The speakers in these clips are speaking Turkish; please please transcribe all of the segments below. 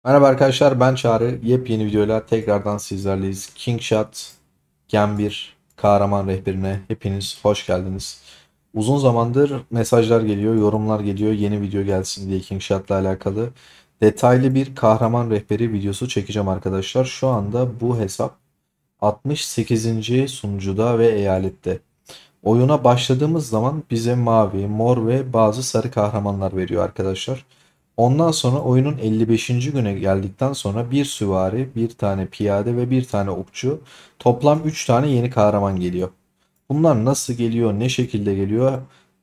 Merhaba arkadaşlar, ben Çağrı. Yepyeni videoyla tekrardan sizlerleyiz. Kingshot Gen 1 kahraman rehberine hepiniz hoş geldiniz. Uzun zamandır mesajlar geliyor, yorumlar geliyor, yeni video gelsin diye Kingshot'la alakalı. Detaylı bir kahraman rehberi videosu çekeceğim arkadaşlar. Şu anda bu hesap 68. sunucuda ve eyalette. Oyuna başladığımız zaman bize mavi, mor ve bazı sarı kahramanlar veriyor arkadaşlar. Ondan sonra oyunun 55. güne geldikten sonra bir süvari, bir tane piyade ve bir tane okçu, toplam 3 tane yeni kahraman geliyor. Bunlar nasıl geliyor, ne şekilde geliyor,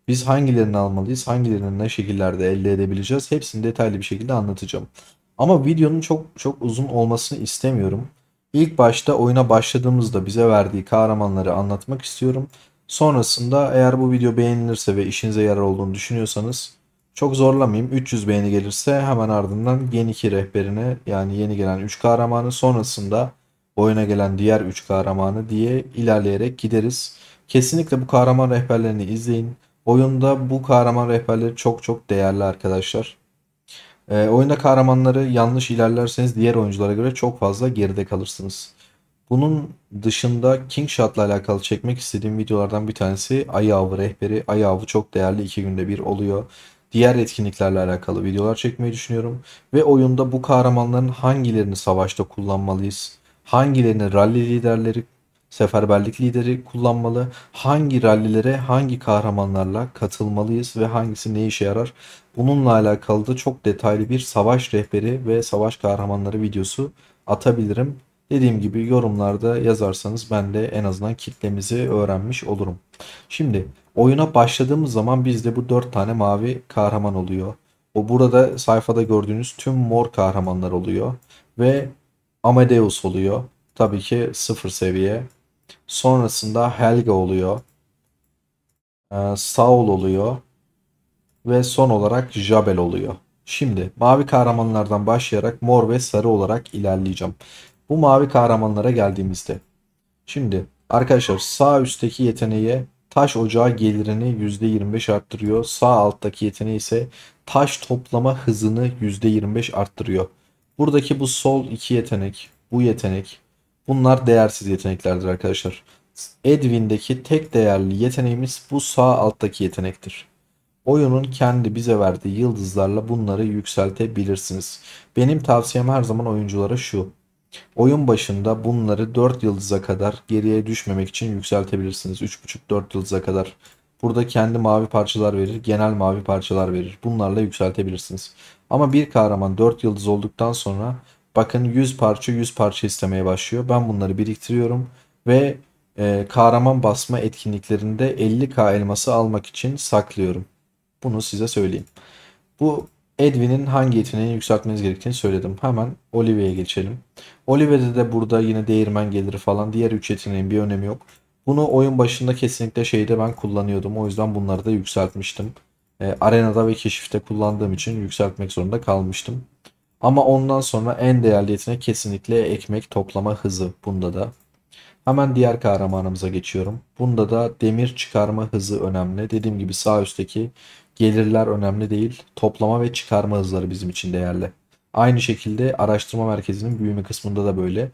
biz hangilerini almalıyız, hangilerini ne şekillerde elde edebileceğiz hepsini detaylı bir şekilde anlatacağım. Ama videonun çok çok uzun olmasını istemiyorum. İlk başta oyuna başladığımızda bize verdiği kahramanları anlatmak istiyorum. Sonrasında eğer bu video beğenilirse ve işinize yarar olduğunu düşünüyorsanız çok zorlamayayım. 300 beğeni gelirse hemen ardından Gen 2 rehberine, yani yeni gelen 3 kahramanı, sonrasında oyuna gelen diğer 3 kahramanı diye ilerleyerek gideriz. Kesinlikle bu kahraman rehberlerini izleyin. Oyunda bu kahraman rehberleri çok çok değerli arkadaşlar. Oyunda kahramanları yanlış ilerlerseniz diğer oyunculara göre çok fazla geride kalırsınız. Bunun dışında Kingshot'la alakalı çekmek istediğim videolardan bir tanesi Ayı Avı rehberi. Ayı Avı çok değerli, 2 günde bir oluyor. Diğer etkinliklerle alakalı videolar çekmeyi düşünüyorum. Ve oyunda bu kahramanların hangilerini savaşta kullanmalıyız? Hangilerini rally liderleri, seferberlik lideri kullanmalı? Hangi rallilere hangi kahramanlarla katılmalıyız ve hangisi ne işe yarar? Bununla alakalı da çok detaylı bir savaş rehberi ve savaş kahramanları videosu atabilirim. Dediğim gibi yorumlarda yazarsanız ben de en azından kitlemizi öğrenmiş olurum. Şimdi oyuna başladığımız zaman bizde bu 4 tane mavi kahraman oluyor. O burada sayfada gördüğünüz tüm mor kahramanlar oluyor. Ve Amadeus oluyor. Tabii ki sıfır seviye. Sonrasında Helga oluyor. Saul oluyor. Ve son olarak Jabel oluyor. Şimdi mavi kahramanlardan başlayarak mor ve sarı olarak ilerleyeceğim. Bu mavi kahramanlara geldiğimizde. Şimdi arkadaşlar sağ üstteki yeteneğe taş ocağı gelirini %25 arttırıyor. Sağ alttaki yeteneği ise taş toplama hızını %25 arttırıyor. Buradaki bu sol iki yetenek, bu yetenek, bunlar değersiz yeteneklerdir arkadaşlar. Edwin'deki tek değerli yeteneğimiz bu sağ alttaki yetenektir. Oyunun kendi bize verdiği yıldızlarla bunları yükseltebilirsiniz. Benim tavsiyem her zaman oyunculara şu. Oyun başında bunları 4 yıldıza kadar geriye düşmemek için yükseltebilirsiniz. 3,5-4 yıldıza kadar. Burada kendi mavi parçalar verir, genel mavi parçalar verir. Bunlarla yükseltebilirsiniz. Ama bir kahraman 4 yıldız olduktan sonra bakın 100 parça 100 parça istemeye başlıyor. Ben bunları biriktiriyorum ve kahraman basma etkinliklerinde 50k elması almak için saklıyorum. Bunu size söyleyeyim. Bu Edwin'in hangi yeteneğini yükseltmeniz gerektiğini söyledim. Hemen Olivia'ya geçelim. Olivia'da de burada yine değirmen geliri falan, diğer 3 yeteneğin bir önemi yok. Bunu oyun başında kesinlikle şeyde ben kullanıyordum. O yüzden bunları da yükseltmiştim. Arenada ve keşifte kullandığım için yükseltmek zorunda kalmıştım. Ama ondan sonra en değerli yetenek kesinlikle ekmek toplama hızı bunda da. Hemen diğer kahramanımıza geçiyorum. Bunda da demir çıkarma hızı önemli. Dediğim gibi sağ üstteki gelirler önemli değil. Toplama ve çıkarma hızları bizim için değerli. Aynı şekilde araştırma merkezinin büyüme kısmında da böyle.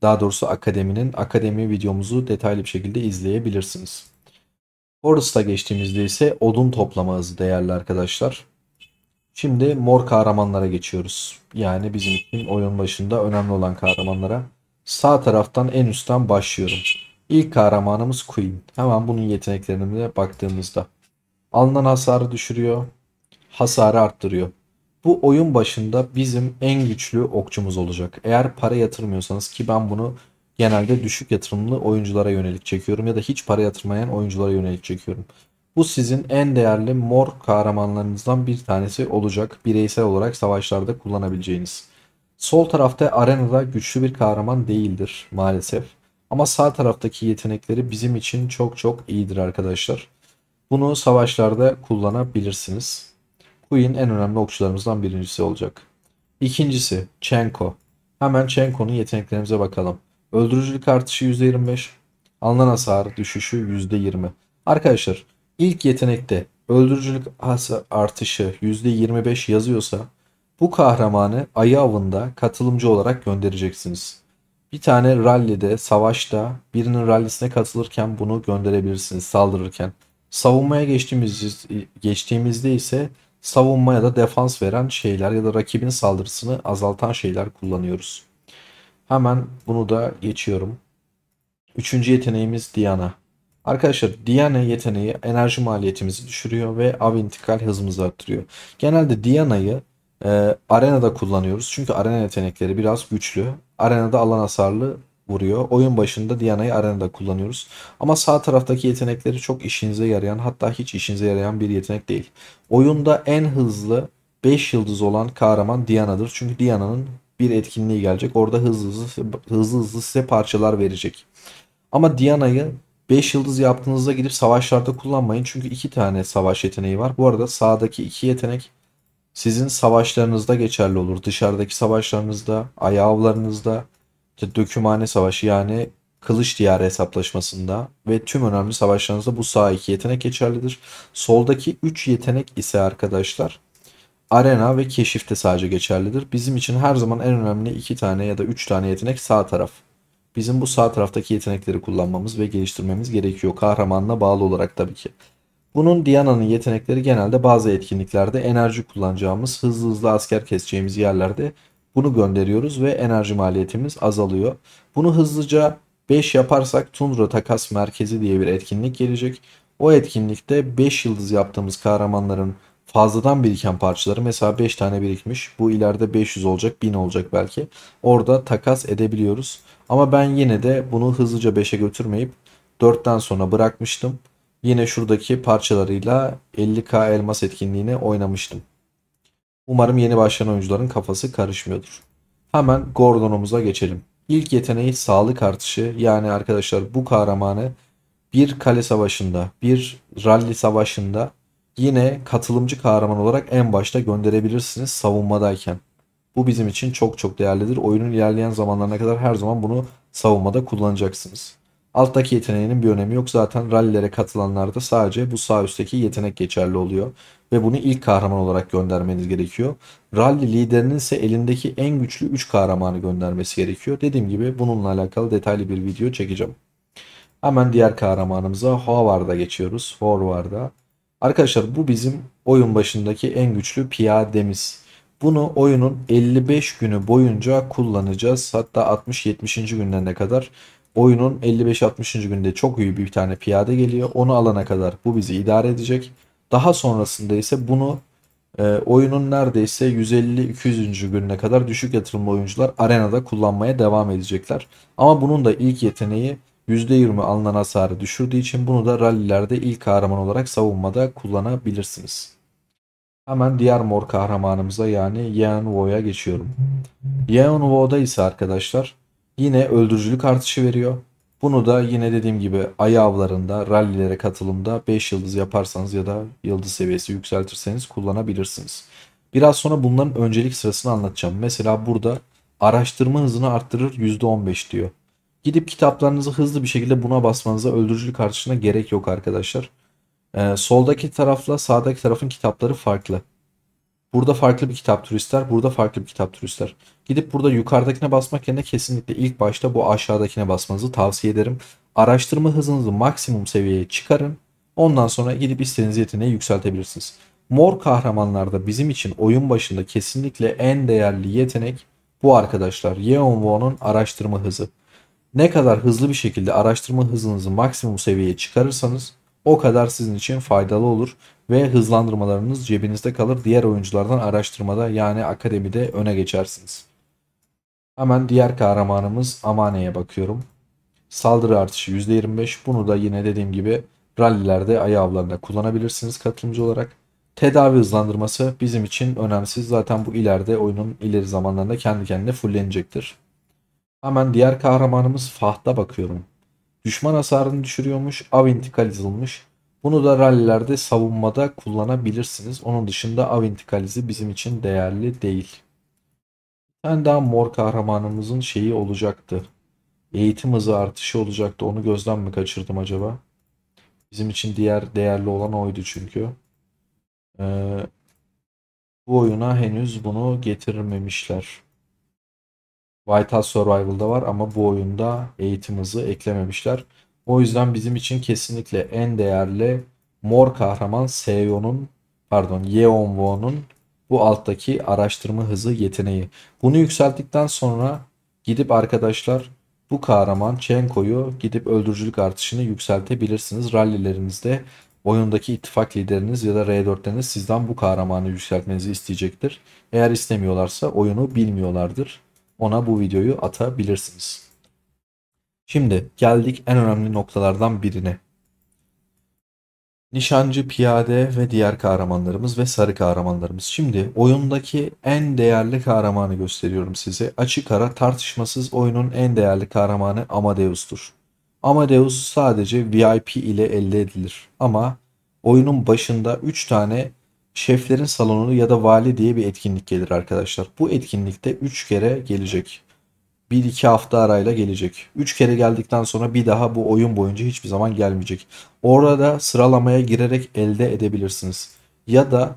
Daha doğrusu akademi videomuzu detaylı bir şekilde izleyebilirsiniz. Forest'a geçtiğimizde ise odun toplama hızı değerli arkadaşlar. Şimdi mor kahramanlara geçiyoruz. Yani bizim için oyun başında önemli olan kahramanlara. Sağ taraftan en üstten başlıyorum. İlk kahramanımız Queen. Hemen bunun yeteneklerine baktığımızda. Alınan hasarı düşürüyor, hasarı arttırıyor. Bu oyun başında bizim en güçlü okçumuz olacak. Eğer para yatırmıyorsanız, ki ben bunu genelde düşük yatırımlı oyunculara yönelik çekiyorum ya da hiç para yatırmayan oyunculara yönelik çekiyorum. Bu sizin en değerli mor kahramanlarınızdan bir tanesi olacak. Bireysel olarak savaşlarda kullanabileceğiniz. Sol tarafta arenada güçlü bir kahraman değildir maalesef. Ama sağ taraftaki yetenekleri bizim için çok çok iyidir arkadaşlar. Bunu savaşlarda kullanabilirsiniz. Queen en önemli okçularımızdan birincisi olacak. İkincisi Chenko. Hemen Chenko'nun yeteneklerimize bakalım. Öldürücülük artışı %25. Alınan hasar düşüşü %20. Arkadaşlar ilk yetenekte öldürücülük artışı %25 yazıyorsa Bu kahramanı ayı avında katılımcı olarak göndereceksiniz. Bir tane rallide, savaşta birinin rallisine katılırken bunu gönderebilirsiniz saldırırken. Savunmaya geçtiğimizde ise savunma ya da defans veren şeyler ya da rakibin saldırısını azaltan şeyler kullanıyoruz. Hemen bunu da geçiyorum. Üçüncü yeteneğimiz Diana. Arkadaşlar Diana yeteneği enerji maliyetimizi düşürüyor ve av intikal hızımızı arttırıyor. Genelde Diana'yı arenada kullanıyoruz. Çünkü arena yetenekleri biraz güçlü. Arenada alan hasarlı vuruyor. Oyun başında Diana'yı arenada kullanıyoruz. Ama sağ taraftaki yetenekleri çok işinize yarayan, hatta hiç işinize yarayan bir yetenek değil. Oyunda en hızlı 5 yıldız olan kahraman Diana'dır. Çünkü Diana'nın bir etkinliği gelecek. Orada hızlı size parçalar verecek. Ama Diana'yı 5 yıldız yaptığınızda gidip savaşlarda kullanmayın. Çünkü 2 tane savaş yeteneği var. Bu arada sağdaki 2 yetenek sizin savaşlarınızda geçerli olur. Dışarıdaki savaşlarınızda, ay avlarınızda, işte dökümhane savaşı yani kılıç diyarı hesaplaşmasında ve tüm önemli savaşlarınızda bu sağ 2 yetenek geçerlidir. Soldaki 3 yetenek ise arkadaşlar arena ve keşifte sadece geçerlidir. Bizim için her zaman en önemli 2 tane ya da 3 tane yetenek sağ taraf. Bizim bu sağ taraftaki yetenekleri kullanmamız ve geliştirmemiz gerekiyor. Kahramanına bağlı olarak tabii ki. Bunun Diana'nın yetenekleri genelde bazı etkinliklerde enerji kullanacağımız, hızlı asker keseceğimiz yerlerde bunu gönderiyoruz ve enerji maliyetimiz azalıyor. Bunu hızlıca 5 yaparsak Tundra Takas Merkezi diye bir etkinlik gelecek. O etkinlikte 5 yıldız yaptığımız kahramanların fazladan biriken parçaları mesela 5 tane birikmiş. Bu ileride 500 olacak, 1000 olacak belki. Orada takas edebiliyoruz. Ama ben yine de bunu hızlıca 5'e götürmeyip 4'ten sonra bırakmıştım. Yine şuradaki parçalarıyla 50k elmas etkinliğine oynamıştım. Umarım yeni başlayan oyuncuların kafası karışmıyordur. Hemen Gordon'umuza geçelim. İlk yeteneği sağlık artışı. Yani arkadaşlar bu kahramanı bir kale savaşında, bir rally savaşında yine katılımcı kahraman olarak en başta gönderebilirsiniz savunmadayken. Bu bizim için çok değerlidir. Oyunun ilerleyen zamanlarına kadar her zaman bunu savunmada kullanacaksınız. Alttaki yeteneğinin bir önemi yok. Zaten rallilere katılanlarda sadece bu sağ üstteki yetenek geçerli oluyor. Ve bunu ilk kahraman olarak göndermeniz gerekiyor. Rally liderinin ise elindeki en güçlü 3 kahramanı göndermesi gerekiyor. Dediğim gibi bununla alakalı detaylı bir video çekeceğim. Hemen diğer kahramanımıza Howard'a geçiyoruz. Howard'a. Arkadaşlar bu bizim oyun başındaki en güçlü piyademiz. Bunu oyunun 55 günü boyunca kullanacağız. Hatta 60-70. günlerine kadar. Oyunun 55-60. günde çok iyi bir tane piyade geliyor. Onu alana kadar bu bizi idare edecek. Daha sonrasında ise bunu oyunun neredeyse 150-200. gününe kadar düşük yatırımlı oyuncular arenada kullanmaya devam edecekler. Ama bunun da ilk yeteneği %20 alınan hasarı düşürdüğü için bunu da rallilerde ilk kahraman olarak savunmada kullanabilirsiniz. Hemen diğer mor kahramanımıza yani Yeon Woo'ya geçiyorum. Yeon Woo'da ise arkadaşlar yine öldürücülük artışı veriyor. Bunu da yine dediğim gibi ayı avlarında, rallilere katılımda 5 yıldız yaparsanız ya da yıldız seviyesi yükseltirseniz kullanabilirsiniz. Biraz sonra bunların öncelik sırasını anlatacağım. Mesela burada araştırma hızını arttırır %15 diyor. Gidip kitaplarınızı hızlı bir şekilde buna basmanıza öldürücülük artışına gerek yok arkadaşlar. Soldaki tarafla sağdaki tarafın kitapları farklı. Burada farklı bir kitap türü ister, burada farklı bir kitap türü ister. Gidip burada yukarıdakine basmak yerine kesinlikle ilk başta bu aşağıdakine basmanızı tavsiye ederim. Araştırma hızınızı maksimum seviyeye çıkarın. Ondan sonra gidip istediğiniz yeteneği yükseltebilirsiniz. Mor kahramanlarda bizim için oyun başında kesinlikle en değerli yetenek bu arkadaşlar. Yeonwoo'nun araştırma hızı. Ne kadar hızlı bir şekilde araştırma hızınızı maksimum seviyeye çıkarırsanız o kadar sizin için faydalı olur ve hızlandırmalarınız cebinizde kalır. Diğer oyunculardan araştırmada yani akademide öne geçersiniz. Hemen diğer kahramanımız Amane'ye bakıyorum. Saldırı artışı %25. Bunu da yine dediğim gibi rallilerde ayı avlarında kullanabilirsiniz katılımcı olarak. Tedavi hızlandırması bizim için önemsiz. Zaten bu ileride oyunun ileri zamanlarında kendi kendine fullenecektir. Hemen diğer kahramanımız Fahd'a bakıyorum. Düşman hasarını düşürüyormuş, av intikal yazılmış. Bunu da rallilerde savunmada kullanabilirsiniz. Onun dışında av intikal izi bizim için değerli değil. Ben daha mor kahramanımızın şeyi olacaktı. Eğitim hızı artışı olacaktı. Onu gözden mi kaçırdım acaba? Bizim için diğer değerli olan oydu çünkü. Ee, Bu oyuna henüz bunu getirmemişler. White House Survival'da var ama bu oyunda eğitim hızı eklememişler. O yüzden bizim için kesinlikle en değerli mor kahraman Seiyon'un, pardon, Yeonwoo'nun bu alttaki araştırma hızı yeteneği. Bunu yükselttikten sonra gidip arkadaşlar bu kahraman Chenko'yu gidip öldürücülük artışını yükseltebilirsiniz. Rallilerinizde oyundaki ittifak lideriniz ya da R4'leriniz sizden bu kahramanı yükseltmenizi isteyecektir. Eğer istemiyorlarsa oyunu bilmiyorlardır. Ona bu videoyu atabilirsiniz. Şimdi geldik en önemli noktalardan birine. Nişancı, piyade ve diğer kahramanlarımız ve sarı kahramanlarımız. Şimdi oyundaki en değerli kahramanı gösteriyorum size. Açık ara tartışmasız oyunun en değerli kahramanı Amadeus'tur. Amadeus sadece VIP ile elde edilir. Ama oyunun başında 3 tane şeflerin salonu ya da vali diye bir etkinlik gelir arkadaşlar. Bu etkinlikte 3 kere gelecek. 1-2 hafta arayla gelecek. 3 kere geldikten sonra bir daha bu oyun boyunca hiçbir zaman gelmeyecek. Orada sıralamaya girerek elde edebilirsiniz. Ya da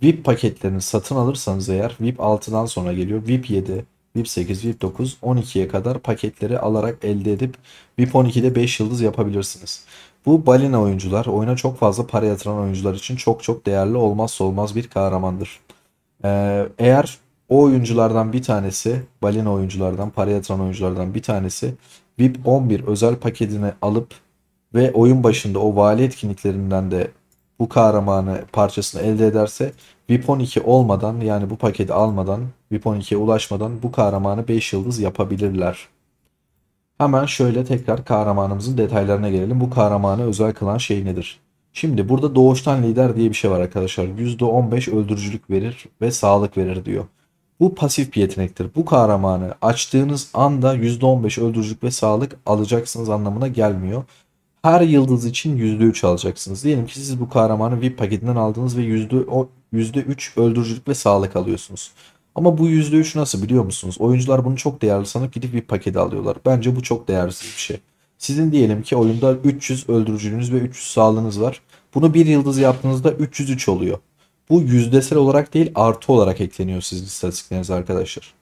VIP paketlerini satın alırsanız eğer VIP 6'dan sonra geliyor. VIP 7, VIP 8, VIP 9, 12'ye kadar paketleri alarak elde edip VIP 12'de 5 yıldız yapabilirsiniz. Bu balina oyuncular, oyuna çok fazla para yatıran oyuncular için çok çok değerli, olmazsa olmaz bir kahramandır. Eğer o oyunculardan bir tanesi, balina oyunculardan, para yatıran oyunculardan bir tanesi VIP 11 özel paketini alıp ve oyun başında o vali etkinliklerinden de bu kahramanı parçasını elde ederse VIP 12 olmadan, yani bu paketi almadan, VIP 12'ye ulaşmadan bu kahramanı 5 yıldız yapabilirler. Hemen şöyle tekrar kahramanımızın detaylarına gelelim. Bu kahramanı özel kılan şey nedir? Şimdi burada doğuştan lider diye bir şey var arkadaşlar. %15 öldürücülük verir ve sağlık verir diyor. Bu pasif bir yetenektir. Bu kahramanı açtığınız anda %15 öldürücülük ve sağlık alacaksınız anlamına gelmiyor. Her yıldız için %3 alacaksınız. Diyelim ki siz bu kahramanı VIP paketinden aldınız ve %3 öldürücülük ve sağlık alıyorsunuz. Ama bu %3 nasıl biliyor musunuz? Oyuncular bunu çok değerli sanıp gidip VIP paketi alıyorlar. Bence bu çok değersiz bir şey. Sizin diyelim ki oyunda 300 öldürücülüğünüz ve 300 sağlığınız var. Bunu bir yıldız yaptığınızda 303 oluyor. Bu yüzdesel olarak değil, artı olarak ekleniyor sizin istatistiklerinize arkadaşlar.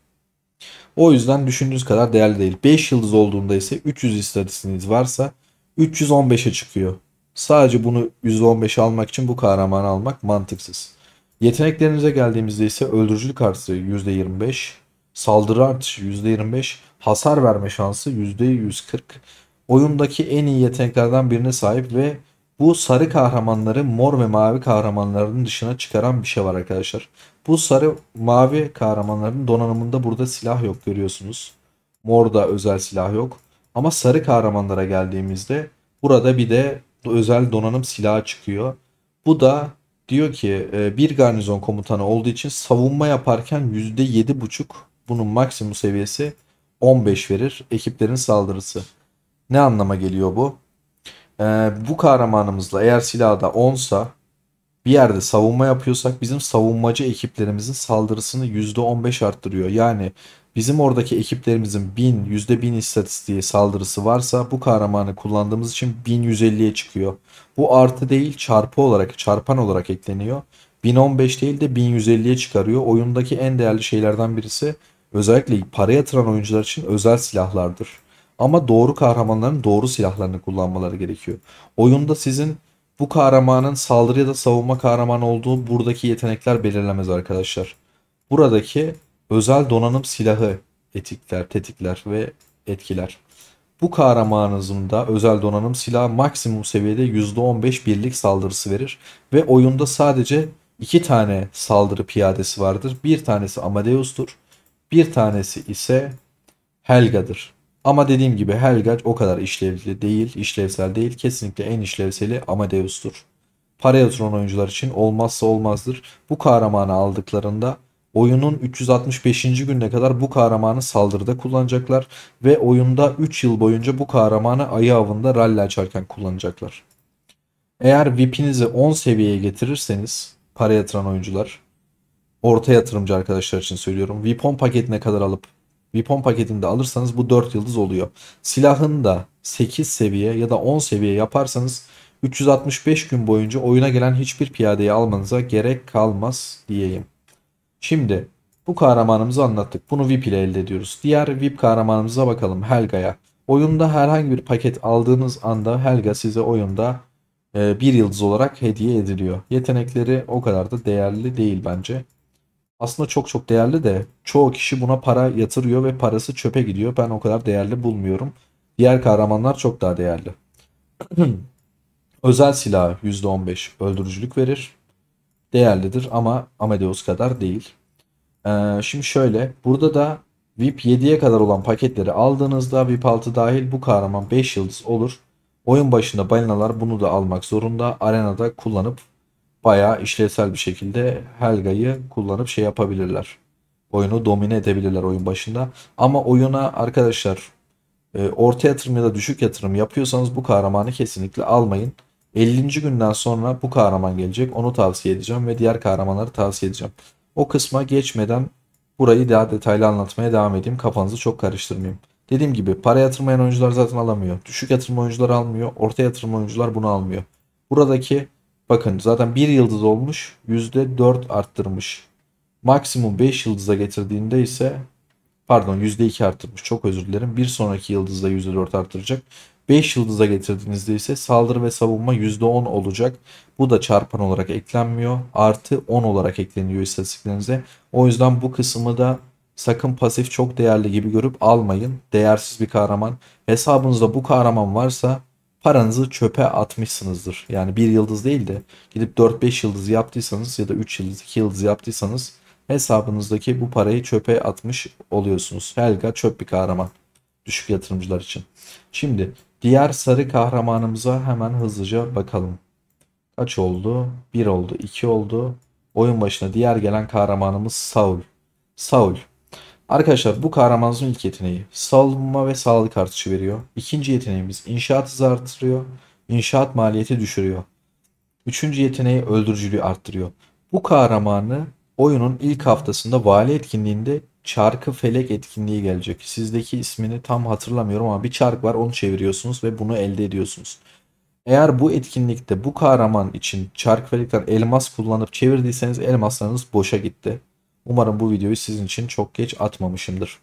O yüzden düşündüğünüz kadar değerli değil. 5 yıldız olduğunda ise 300 istatistiğiniz varsa 315'e çıkıyor. Sadece bunu %15 almak için bu kahramanı almak mantıksız. Yeteneklerinize geldiğimizde ise öldürücülük artışı %25, saldırı artışı %25, hasar verme şansı %140. Oyundaki en iyi yeteneklerden birine sahip ve bu sarı kahramanları mor ve mavi kahramanların dışına çıkaran bir şey var arkadaşlar. Bu sarı mavi kahramanların donanımında burada silah yok, görüyorsunuz. Morda özel silah yok. Ama sarı kahramanlara geldiğimizde burada bir de özel donanım silahı çıkıyor. Bu da diyor ki bir garnizon komutanı olduğu için savunma yaparken %7,5, bunun maksimum seviyesi 15 verir ekiplerin saldırısı. Ne anlama geliyor bu? Bu kahramanımızla eğer silahı da 10'sa, bir yerde savunma yapıyorsak bizim savunmacı ekiplerimizin saldırısını %15 arttırıyor. Yani bizim oradaki ekiplerimizin %1000 istatistiği saldırısı varsa bu kahramanı kullandığımız için 1150'ye çıkıyor. Bu artı değil, çarpı olarak, çarpan olarak ekleniyor. 1015 değil de 1150'ye çıkarıyor. Oyundaki en değerli şeylerden birisi, özellikle para yatıran oyuncular için özel silahlardır. Ama doğru kahramanların doğru silahlarını kullanmaları gerekiyor. Oyunda sizin bu kahramanın saldırı ya da savunma kahramanı olduğu buradaki yetenekler belirlemez arkadaşlar. Buradaki özel donanım silahı tetikler ve etkiler. Bu kahramanınızın da özel donanım silahı maksimum seviyede %15 birlik saldırısı verir ve oyunda sadece 2 tane saldırı piyadesi vardır. Bir tanesi Amadeus'tur, bir tanesi ise Helga'dır. Ama dediğim gibi Helga o kadar işlevli değil, işlevsel değil. Kesinlikle en işlevseli Amadeus'tur. Para yatıran oyuncular için olmazsa olmazdır. Bu kahramanı aldıklarında oyunun 365. gününe kadar bu kahramanı saldırıda kullanacaklar ve oyunda 3 yıl boyunca bu kahramanı ayı avında rally açarken kullanacaklar. Eğer VIP'inizi 10 seviyeye getirirseniz, para yatıran oyuncular, orta yatırımcı arkadaşlar için söylüyorum, VIP 10 paketine kadar alıp VIP 10 paketinde alırsanız bu 4 yıldız oluyor. Silahını da 8 seviye ya da 10 seviye yaparsanız 365 gün boyunca oyuna gelen hiçbir piyadeyi almanıza gerek kalmaz diyeyim. Şimdi bu kahramanımızı anlattık. Bunu VIP ile elde ediyoruz. Diğer VIP kahramanımıza bakalım, Helga'ya. Oyunda herhangi bir paket aldığınız anda Helga size oyunda bir yıldız olarak hediye ediliyor. Yetenekleri o kadar da değerli değil bence. Aslında çok çok değerli de çoğu kişi buna para yatırıyor ve parası çöpe gidiyor. Ben o kadar değerli bulmuyorum. Diğer kahramanlar çok daha değerli. Özel silah %15 öldürücülük verir. Değerlidir ama Amadeus kadar değil. Şimdi şöyle. Burada da VIP 7'ye kadar olan paketleri aldığınızda VIP 6 dahil bu kahraman 5 yıldız olur. Oyun başında balinalar bunu da almak zorunda. Arenada kullanıp bayağı işlevsel bir şekilde Helga'yı kullanıp şey yapabilirler. Oyunu domine edebilirler oyun başında. Ama oyuna arkadaşlar orta yatırım ya da düşük yatırım yapıyorsanız bu kahramanı kesinlikle almayın. 50. günden sonra bu kahraman gelecek. Onu tavsiye edeceğim ve diğer kahramanları tavsiye edeceğim. O kısma geçmeden burayı daha detaylı anlatmaya devam edeyim. Kafanızı çok karıştırmayayım. Dediğim gibi para yatırmayan oyuncular zaten alamıyor. Düşük yatırım oyuncular almıyor. Orta yatırım oyuncular bunu almıyor. Buradaki bakın zaten bir yıldız olmuş. %4 arttırmış. Maksimum 5 yıldıza getirdiğinde ise pardon %2 arttırmış. Çok özür dilerim. Bir sonraki yıldızda %4 arttıracak. 5 yıldıza getirdiğinizde ise saldırı ve savunma %10 olacak. Bu da çarpan olarak eklenmiyor. Artı 10 olarak ekleniyor istatistiklerinize. O yüzden bu kısmı da sakın pasif çok değerli gibi görüp almayın. Değersiz bir kahraman. Hesabınızda bu kahraman varsa paranızı çöpe atmışsınızdır. Yani bir yıldız değil de gidip 4-5 yıldız yaptıysanız ya da 3 yıldız 2 yıldız yaptıysanız hesabınızdaki bu parayı çöpe atmış oluyorsunuz. Helga çöp bir kahraman. Düşük yatırımcılar için. Şimdi diğer sarı kahramanımıza hemen hızlıca bakalım. Kaç oldu? Bir oldu, 2 oldu. Oyun başına diğer gelen kahramanımız Saul. Saul. Arkadaşlar bu kahramanımızın ilk yeteneği savunma ve sağlık artışı veriyor. İkinci yeteneğimiz inşaat hızı artırıyor. İnşaat maliyeti düşürüyor. Üçüncü yeteneği öldürücülüğü arttırıyor. Bu kahramanı oyunun ilk haftasında vali etkinliğinde çarkı felek etkinliği gelecek. Sizdeki ismini tam hatırlamıyorum ama bir çark var, onu çeviriyorsunuz ve bunu elde ediyorsunuz. Eğer bu etkinlikte bu kahraman için çark felekten elmas kullanıp çevirdiyseniz elmaslarınız boşa gitti. Umarım bu videoyu sizin için çok geç atmamışımdır.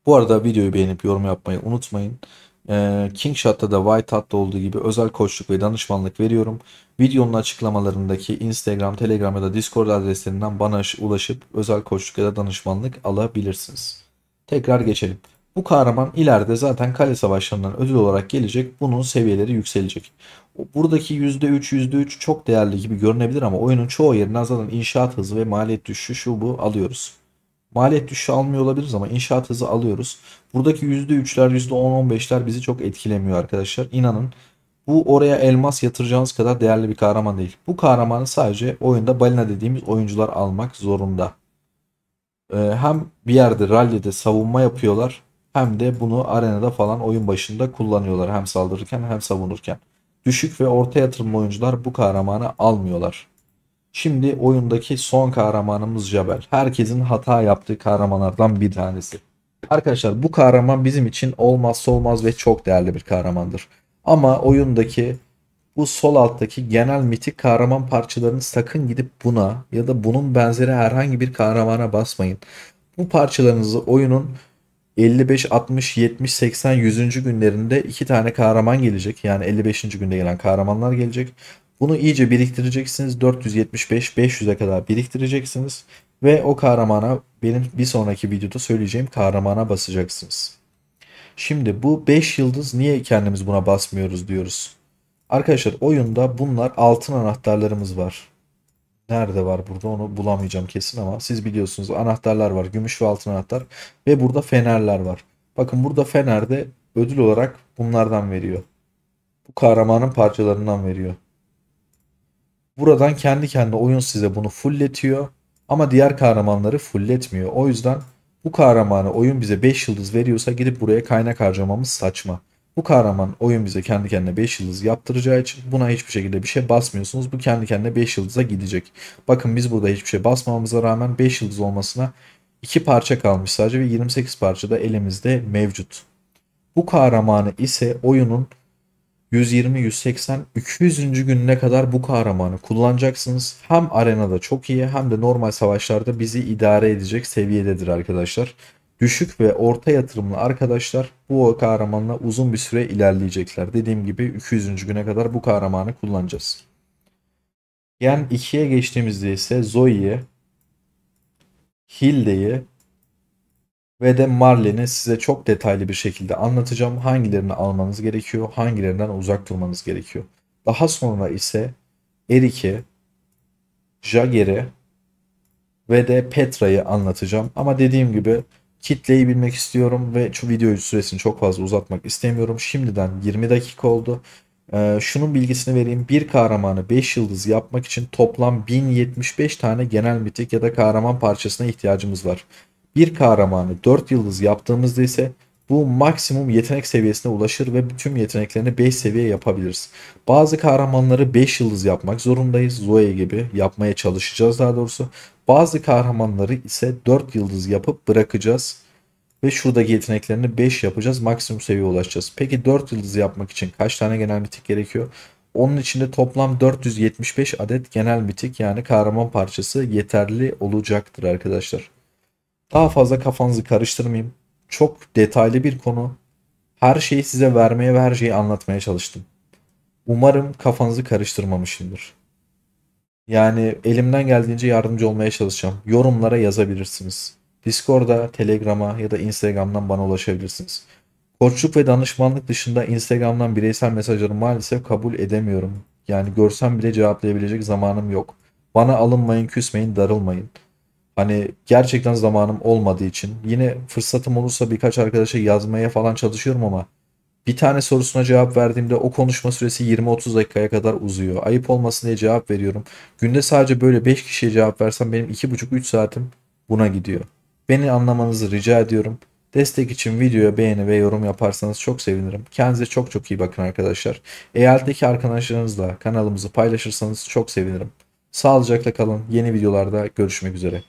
Bu arada videoyu beğenip yorum yapmayı unutmayın. King Shot'ta da White Hat'ta olduğu gibi özel koçluk ve danışmanlık veriyorum. Videonun açıklamalarındaki Instagram, Telegram ya da Discord adreslerinden bana ulaşıp özel koçluk ya da danışmanlık alabilirsiniz. Tekrar geçelim. Bu kahraman ileride zaten kale savaşlarından ödül olarak gelecek. Bunun seviyeleri yükselecek. Buradaki %3, %3 çok değerli gibi görünebilir ama oyunun çoğu yerinden zaten inşaat hızı ve maliyet düşüşü şu bu alıyoruz. Maliyet düşüşü almıyor olabiliriz ama inşaat hızı alıyoruz. Buradaki %3'ler, %10-15'ler bizi çok etkilemiyor arkadaşlar. İnanın bu oraya elmas yatıracağınız kadar değerli bir kahraman değil. Bu kahramanı sadece oyunda balina dediğimiz oyuncular almak zorunda. Hem bir yerde rallide savunma yapıyorlar hem de bunu arenada falan oyun başında kullanıyorlar. Hem saldırırken hem savunurken. Düşük ve orta yatırımlı oyuncular bu kahramanı almıyorlar. Şimdi oyundaki son kahramanımız Jabel. Herkesin hata yaptığı kahramanlardan bir tanesi. Arkadaşlar bu kahraman bizim için olmazsa olmaz ve çok değerli bir kahramandır. Ama oyundaki bu sol alttaki genel mitik kahraman parçalarını sakın gidip buna ya da bunun benzeri herhangi bir kahramana basmayın. Bu parçalarınızı oyunun 55, 60, 70, 80, 100. günlerinde iki tane kahraman gelecek. Yani 55. günde gelen kahramanlar gelecek. Bunu iyice biriktireceksiniz. 475, 500'e kadar biriktireceksiniz. Ve o kahramana benim bir sonraki videoda söyleyeceğim kahramana basacaksınız. Şimdi bu 5 yıldız niye kendimiz buna basmıyoruz diyoruz. Arkadaşlar oyunda bunlar altın anahtarlarımız var. Nerede var burada onu bulamayacağım kesin ama siz biliyorsunuz anahtarlar var. Gümüş ve altın anahtar. Ve burada fenerler var. Bakın burada fenerde ödül olarak bunlardan veriyor. Bu kahramanın parçalarından veriyor. Buradan kendi kendine oyun size bunu fullletiyor. Ama diğer kahramanları fullletmiyor. O yüzden bu kahramanı oyun bize 5 yıldız veriyorsa gidip buraya kaynak harcamamız saçma. Bu kahraman oyun bize kendi kendine 5 yıldız yaptıracağı için buna hiçbir şekilde bir şey basmıyorsunuz. Bu kendi kendine 5 yıldıza gidecek. Bakın biz burada hiçbir şey basmamamıza rağmen 5 yıldız olmasına 2 parça kalmış sadece ve 28 parça da elimizde mevcut. Bu kahramanı ise oyunun 120, 180, 200. gününe kadar bu kahramanı kullanacaksınız. Hem arenada çok iyi hem de normal savaşlarda bizi idare edecek seviyededir arkadaşlar. Düşük ve orta yatırımlı arkadaşlar bu kahramanla uzun bir süre ilerleyecekler. Dediğim gibi 200. güne kadar bu kahramanı kullanacağız. Gen 2'ye geçtiğimizde ise Zoe'yi, Hilde'yi ve de Marlene'i size çok detaylı bir şekilde anlatacağım. Hangilerini almanız gerekiyor, hangilerinden uzak durmanız gerekiyor. Daha sonra ise Erik'i, Jagger'i ve de Petra'yı anlatacağım. Ama dediğim gibi kitleyi bilmek istiyorum ve şu video süresini çok fazla uzatmak istemiyorum. Şimdiden 20 dakika oldu. Şunun bilgisini vereyim. Bir kahramanı 5 yıldız yapmak için toplam 1075 tane genel mitik ya da kahraman parçasına ihtiyacımız var. Bir kahramanı 4 yıldız yaptığımızda ise bu maksimum yetenek seviyesine ulaşır ve tüm yeteneklerini 5 seviye yapabiliriz. Bazı kahramanları 5 yıldız yapmak zorundayız. Zoe gibi yapmaya çalışacağız daha doğrusu. Bazı kahramanları ise 4 yıldız yapıp bırakacağız. Ve şuradaki yeteneklerini 5 yapacağız. Maksimum seviyeye ulaşacağız. Peki 4 yıldız yapmak için kaç tane genel mitik gerekiyor? Onun için de toplam 475 adet genel mitik yani kahraman parçası yeterli olacaktır arkadaşlar. Daha fazla kafanızı karıştırmayayım. Çok detaylı bir konu. Her şeyi size vermeye ve her şeyi anlatmaya çalıştım. Umarım kafanızı karıştırmamışımdır. Yani elimden geldiğince yardımcı olmaya çalışacağım. Yorumlara yazabilirsiniz. Discord'a, Telegram'a ya da Instagram'dan bana ulaşabilirsiniz. Koçluk ve danışmanlık dışında Instagram'dan bireysel mesajları maalesef kabul edemiyorum. Yani görsem bile cevaplayabilecek zamanım yok. Bana alınmayın, küsmeyin, darılmayın. Hani gerçekten zamanım olmadığı için yine fırsatım olursa birkaç arkadaşa yazmaya falan çalışıyorum ama bir tane sorusuna cevap verdiğimde o konuşma süresi 20-30 dakikaya kadar uzuyor. Ayıp olmasın diye cevap veriyorum. Günde sadece böyle 5 kişiye cevap versem benim 2,5-3 saatim buna gidiyor. Beni anlamanızı rica ediyorum. Destek için videoya beğeni ve yorum yaparsanız çok sevinirim. Kendinize çok çok iyi bakın arkadaşlar. Eyaletteki arkadaşlarınızla kanalımızı paylaşırsanız çok sevinirim. Sağlıcakla kalın. Yeni videolarda görüşmek üzere.